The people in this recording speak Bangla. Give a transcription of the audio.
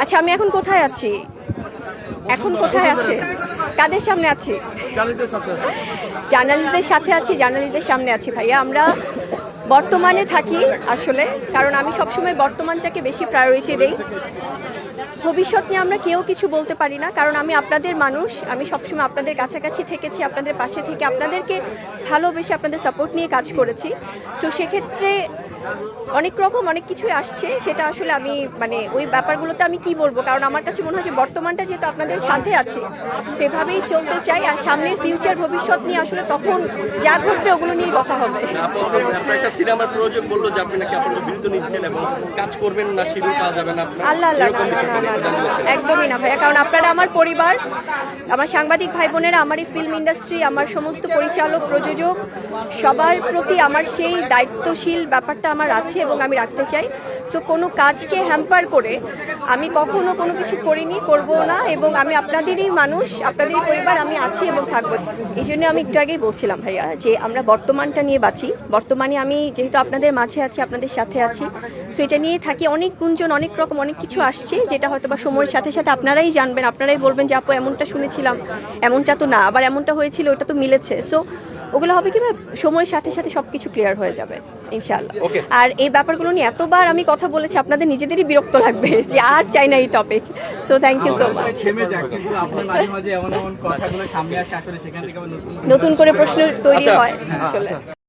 আচ্ছা, আমি এখন কোথায় আছি? এখন কোথায় আছে? কাদের সামনে আছি? জার্নালিস্টদের সাথে আছি, জার্নালিস্টদের সামনে আছি ভাইয়া। আমরা বর্তমানে থাকি আসলে, কারণ আমি সবসময় বর্তমানটাকে বেশি প্রায়োরিটি দেই। ভবিষ্যৎ নিয়ে আমরা কেউ কিছু বলতে পারি না, কারণ আমি আপনাদের মানুষ। আমি সবসময় আপনাদের কাছাকাছি থেকেছি, আপনাদের পাশে থেকে আপনাদেরকে ভালোবেসে আপনাদের সাপোর্ট নিয়ে কাজ করেছি। সো সেক্ষেত্রে অনেক রকম অনেক কিছুই আসছে, সেটা আসলে আমি মানে ওই ব্যাপারগুলোতে আমি কি বলবো, কারণ আমার কাছে মনে হয় যে বর্তমানটা যেহেতু আপনাদের সাথে আছে সেভাবেই চলতে চাই। আর সামনের ফিউচার ভবিষ্যৎ নিয়ে আসলে তখন যা ঘটবে ওগুলো নিয়ে কথা হবে। একটা সিনেমার প্রযোজক বললো যে আপনি নাকি আপনার বিরুদ্ধে নিচ্ছেন এবং কাজ করবেন না, শিডিউল পাওয়া যাবে না। আল্লাহ আল্লাহ, একদমই না ভাইয়া, কারণ আপনারা আমার পরিবার, আমার সাংবাদিক ভাই বোনেরা, আমার এই ফিল্ম ইন্ডাস্ট্রি, আমার সমস্ত পরিচালক প্রযোজক সবার প্রতি আমার সেই দায়িত্বশীল ব্যাপারটা আমার আছে এবং আমি রাখতে চাই। সো কোনো কাজকে হ্যাম্পার করে আমি কখনো কোনো কিছু করিনি, করবো না, এবং আমি আপনাদেরই মানুষ, আপনাদেরই পরিবার, আমি আছি এবং থাকবো। এই জন্য আমি একটু আগেই বলছিলাম ভাইয়া যে আমরা বর্তমানটা নিয়ে বাঁচি। বর্তমানে আমি যেহেতু আপনাদের মাঝে আছি, আপনাদের সাথে আছি, সো এটা নিয়ে থাকি। অনেক গুঞ্জন, অনেক রকম অনেক কিছু আসছে, যেটা হয়তো বা সময়ের সাথে সাথে আপনারাই জানবেন, আপনারাই বলবেন যে আপু এমনটা শুনেছিলাম, এমনটা তো না, আবার এমনটা হয়েছিল, ওটা তো মিলেছে। সো ওগুলো হবে কিভাবে, সময়ের সাথে সাথে সবকিছু ক্লিয়ার হয়ে যাবে ইনশাআল্লাহ। আর এই ব্যাপারগুলো নিয়ে এতবার আমি কথা বলেছি, আপনাদের নিজেদেরই বিরক্ত লাগবে যে আর চাই না এই topic. So thank you so much. নতুন করে প্রশ্ন তৈরি হয় আসলে।